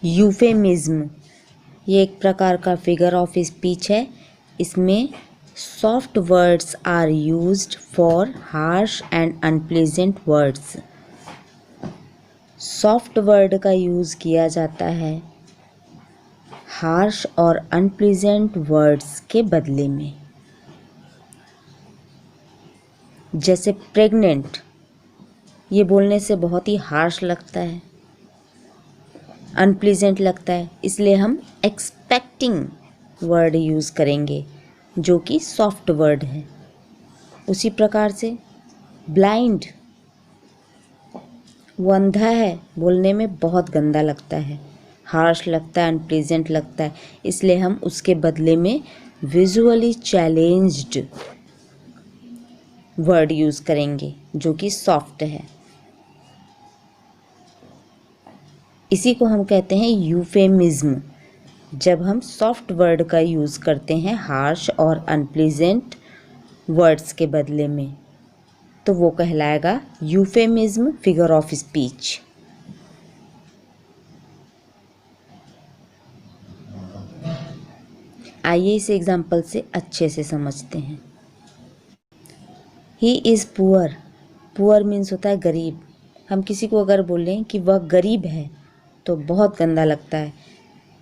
Euphemism ये एक प्रकार का फिगर ऑफ स्पीच है। इसमें soft words are used for harsh and unpleasant words. Soft word का यूज़ किया जाता है हार्श और अनप्लेजेंट वर्ड्स के बदले में। जैसे प्रेग्नेंट, ये बोलने से बहुत ही हार्श लगता है, अनप्लीजेंट लगता है, इसलिए हम एक्सपेक्टिंग वर्ड यूज़ करेंगे जो कि सॉफ्ट वर्ड है। उसी प्रकार से ब्लाइंड, वो अंधा है, बोलने में बहुत गंदा लगता है, हार्श लगता है, अनप्लीजेंट लगता है, इसलिए हम उसके बदले में विजुअली चैलेंज्ड वर्ड यूज़ करेंगे जो कि सॉफ्ट है। इसी को हम कहते हैं यूफेमिज्म। जब हम सॉफ्ट वर्ड का यूज़ करते हैं हार्श और अनप्लीजेंट वर्ड्स के बदले में, तो वो कहलाएगा यूफेमिज्म फिगर ऑफ स्पीच। आइए इस एग्जाम्पल से अच्छे से समझते हैं। He is poor, poor means होता है गरीब। हम किसी को अगर बोलें कि वह गरीब है तो बहुत गंदा लगता है,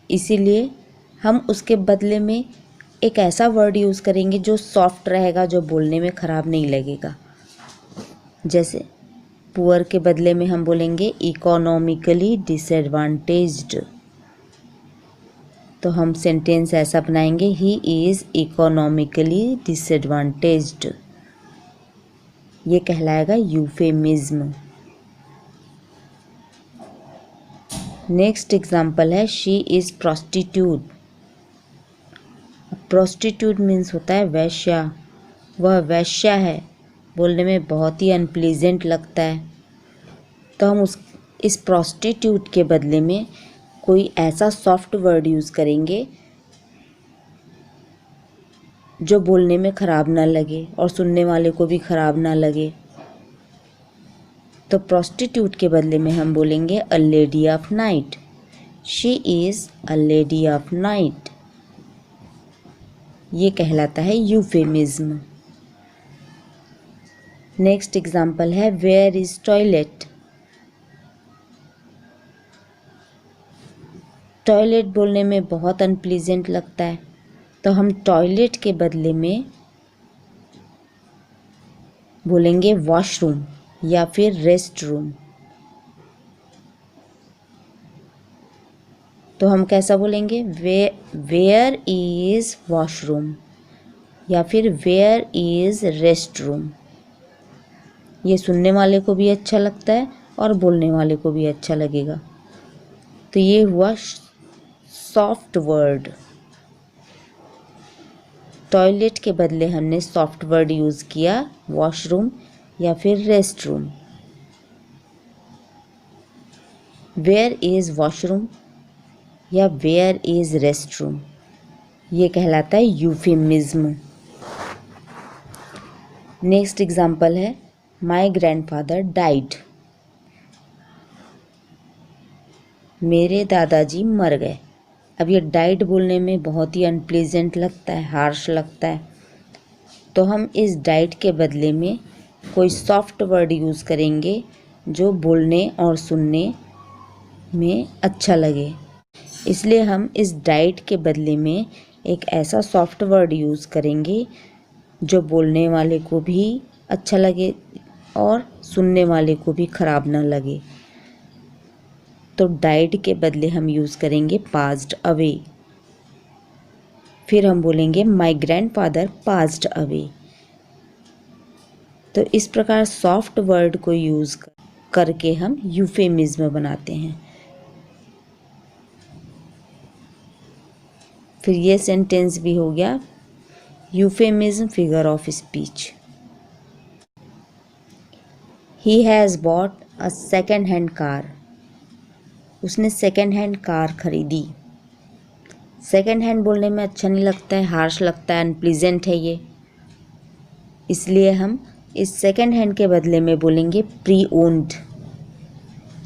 इसीलिए हम उसके बदले में एक ऐसा वर्ड यूज़ करेंगे जो सॉफ्ट रहेगा, जो बोलने में ख़राब नहीं लगेगा। जैसे पुअर के बदले में हम बोलेंगे इकोनॉमिकली डिसएडवांटेज्ड, तो हम सेंटेंस ऐसा बनाएंगे ही इज़ इकोनॉमिकली डिसएडवांटेज्ड। ये कहलाएगा यूफेमिज्म। नेक्स्ट एग्जाम्पल है she is prostitute. Prostitute means होता है वैश्या, वह वैश्या है, बोलने में बहुत ही अनप्लीजेंट लगता है, तो हम इस प्रोस्टिट्यूट के बदले में कोई ऐसा सॉफ्ट वर्ड यूज़ करेंगे जो बोलने में ख़राब ना लगे और सुनने वाले को भी ख़राब ना लगे। तो प्रोस्टिट्यूट के बदले में हम बोलेंगे a lady of night. She is a lady of night. ये कहलाता है यूफेमिज्म। नेक्स्ट एग्जाम्पल है वेयर इज़ टॉयलेट। टॉयलेट बोलने में बहुत अनप्लीजेंट लगता है, तो हम टॉयलेट के बदले में बोलेंगे वॉशरूम या फिर रेस्ट रूम। तो हम कैसा बोलेंगे वेयर इज़ वॉशरूम या फिर वेयर इज़ रेस्ट रूम। ये सुनने वाले को भी अच्छा लगता है और बोलने वाले को भी अच्छा लगेगा। तो ये हुआ सॉफ्ट वर्ड। टॉयलेट के बदले हमने सॉफ्ट वर्ड यूज़ किया वॉशरूम या फिर rest room. Where is washroom या वेयर इज़ रेस्ट रूम, ये कहलाता है यूफेमिज्म। नेक्स्ट एग्जाम्पल है माई ग्रैंडफादर डाइड। मेरे दादाजी मर गए। अब ये डाइड बोलने में बहुत ही अनप्लीजेंट लगता है, हार्श लगता है, तो हम इस डाइड के बदले में कोई सॉफ्ट वर्ड यूज़ करेंगे जो बोलने और सुनने में अच्छा लगे। इसलिए हम इस डाइट के बदले में एक ऐसा सॉफ्ट वर्ड यूज़ करेंगे जो बोलने वाले को भी अच्छा लगे और सुनने वाले को भी ख़राब ना लगे। तो डाइड के बदले हम यूज़ करेंगे पास्ड अवे। फिर हम बोलेंगे माई ग्रैंडफादर पास्ड अवे। तो इस प्रकार सॉफ्ट वर्ड को यूज़ करके हम यूफेमिज्म बनाते हैं। फिर ये सेंटेंस भी हो गया euphemism figure of speech. He has bought a second hand car. उसने सेकेंड हैंड कार खरीदी। सेकेंड हैंड बोलने में अच्छा नहीं लगता है, हार्श लगता है, अनप्लीजेंट है ये, इसलिए हम इस सेकेंड हैंड के बदले में बोलेंगे प्री ओन्ड,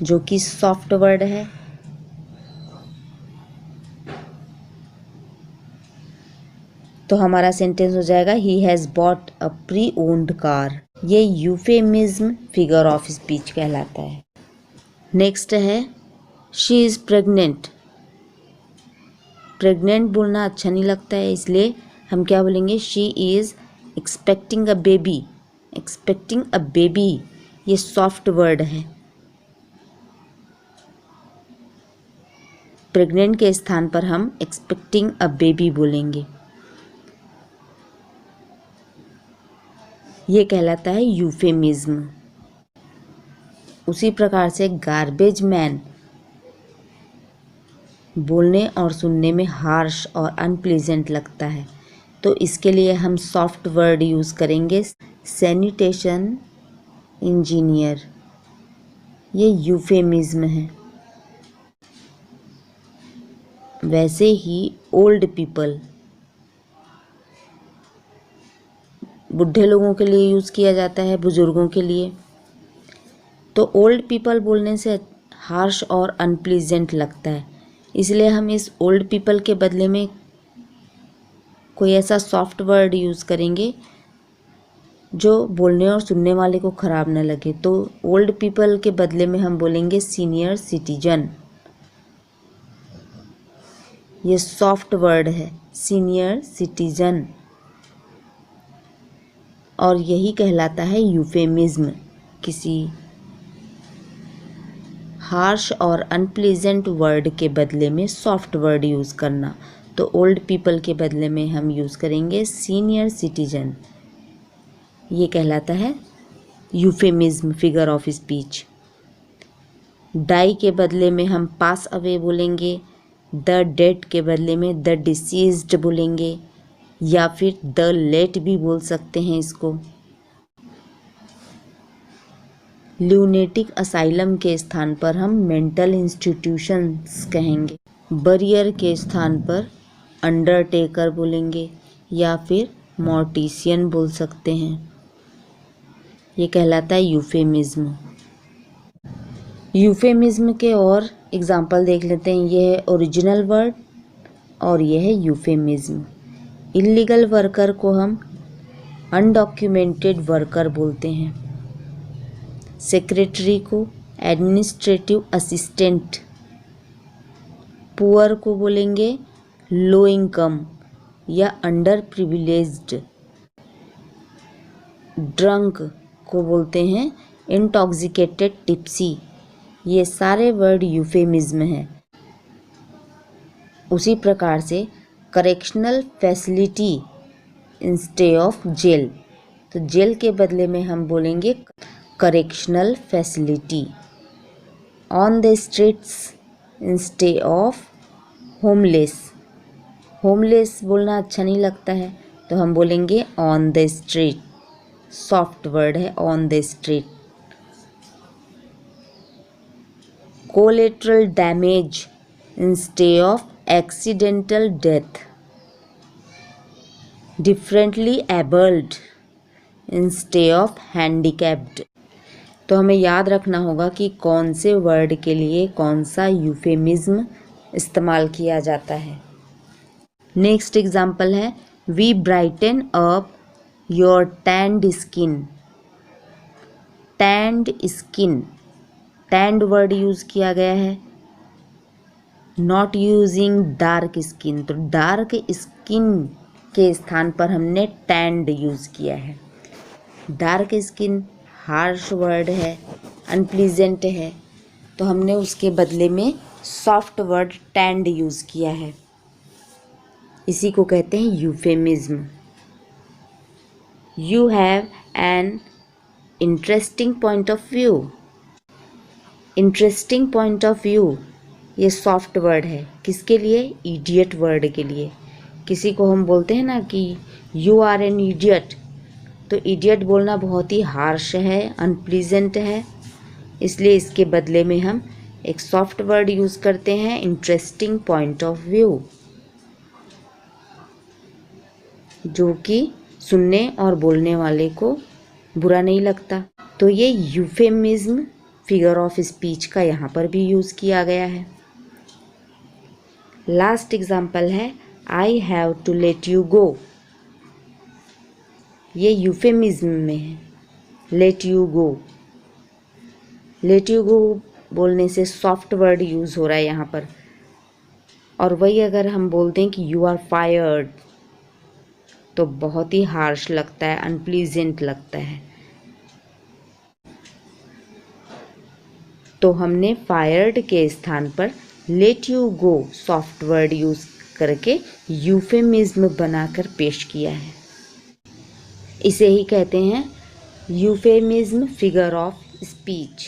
जो कि सॉफ्ट वर्ड है। तो हमारा सेंटेंस हो जाएगा he has bought a pre owned car. ये यूफेमिज्म फिगर ऑफ स्पीच कहलाता है। नेक्स्ट है शी इज़ प्रेग्नेंट। प्रेग्नेंट बोलना अच्छा नहीं लगता है, इसलिए हम क्या बोलेंगे, she is expecting a baby. Expecting a baby ये सॉफ्ट वर्ड है। प्रेग्नेंट के स्थान पर हम एक्सपेक्टिंग अ बेबी बोलेंगे। ये कहलाता है यूफेमिज्म। उसी प्रकार से गार्बेज मैन बोलने और सुनने में हार्श और अनप्लीजेंट लगता है, तो इसके लिए हम सॉफ्ट वर्ड यूज़ करेंगे सैनिटेशन इंजीनियर। ये यूफेमिज्म है। वैसे ही ओल्ड पीपल बुढ़े लोगों के लिए यूज़ किया जाता है, बुज़ुर्गों के लिए। तो ओल्ड पीपल बोलने से हार्श और अनप्लीजेंट लगता है, इसलिए हम इस ओल्ड पीपल के बदले में कोई ऐसा सॉफ्ट वर्ड यूज़ करेंगे जो बोलने और सुनने वाले को ख़राब न लगे। तो ओल्ड पीपल के बदले में हम बोलेंगे सीनियर सिटीजन। ये सॉफ्ट वर्ड है, सीनियर सिटीजन, और यही कहलाता है यूफेमिज्म। किसी हार्श और अनप्लीजेंट वर्ड के बदले में सॉफ्ट वर्ड यूज़ करना। तो ओल्ड पीपल के बदले में हम यूज़ करेंगे सीनियर सिटीजन। ये कहलाता है euphemism figure of speech. Die के बदले में हम पास अवे बोलेंगे, द डेड के बदले में द डिसीज्ड बोलेंगे, या फिर द लेट भी बोल सकते हैं इसको। ल्यूनेटिक असाइलम के स्थान पर हम मेंटल इंस्टीट्यूशंस कहेंगे। बरियर के स्थान पर अंडरटेकर बोलेंगे, या फिर मॉर्टिशियन बोल सकते हैं। ये कहलाता है यूफेमिज्म। यूफेमिज्म के और एग्जाम्पल देख लेते हैं। ये है ओरिजिनल वर्ड और ये है यूफेमिज्म। इल्लीगल वर्कर को हम अनडॉक्यूमेंटेड वर्कर बोलते हैं। सेक्रेटरी को एडमिनिस्ट्रेटिव असिस्टेंट। पुअर को बोलेंगे लो इनकम या अंडर प्रिविलेज्ड। ड्रंक को बोलते हैं इंटॉक्सिकेटेड टिप्सी। ये सारे वर्ड यूफेमिज्म हैं। उसी प्रकार से correctional facility instead of jail, तो जेल के बदले में हम बोलेंगे correctional facility. On the streets instead of homeless. Homeless बोलना अच्छा नहीं लगता है, तो हम बोलेंगे on the street. Soft word है on the street. Collateral damage instead of accidental death. Differently abled instead of handicapped. तो हमें याद रखना होगा कि कौन से वर्ड के लिए कौन सा यूफेमिज्म इस्तेमाल किया जाता है। नेक्स्ट एग्जाम्पल है we brighten up your tanned skin. Tanned skin, tanned word use किया गया है, नॉट यूजिंग डार्क स्किन। तो डार्क स्किन के स्थान पर हमने टैंड यूज़ किया है। डार्क स्किन हार्श वर्ड है, अनप्लीजेंट है, तो हमने उसके बदले में सॉफ्ट वर्ड टैंड यूज़ किया है। इसी को कहते हैं euphemism. You have an interesting point of view. Interesting point of view ये सॉफ्ट वर्ड है। किसके लिए? इडियट वर्ड के लिए। किसी को हम बोलते हैं ना कि यू आर एन इडियट, तो इडियट बोलना बहुत ही हार्श है, अनप्लीजेंट है, इसलिए इसके बदले में हम एक सॉफ्ट वर्ड यूज़ करते हैं इंटरेस्टिंग पॉइंट ऑफ व्यू, जो कि सुनने और बोलने वाले को बुरा नहीं लगता। तो ये यूफेमिज्म फिगर ऑफ स्पीच का यहाँ पर भी यूज़ किया गया है। लास्ट एग्जाम्पल है I have to let you go. ये यूफेमिज्म में है। Let you go, let you go बोलने से सॉफ्ट वर्ड यूज़ हो रहा है यहाँ पर। और वही अगर हम बोलते हैं कि यू आर फायर्ड तो बहुत ही हार्श लगता है, अनप्लीजेंट लगता है। तो हमने फायर्ड के स्थान पर late you go soft word use करके यूफेमिज्म बनाकर पेश किया है। इसे ही कहते हैं यूफेमिज्म फिगर ऑफ स्पीच।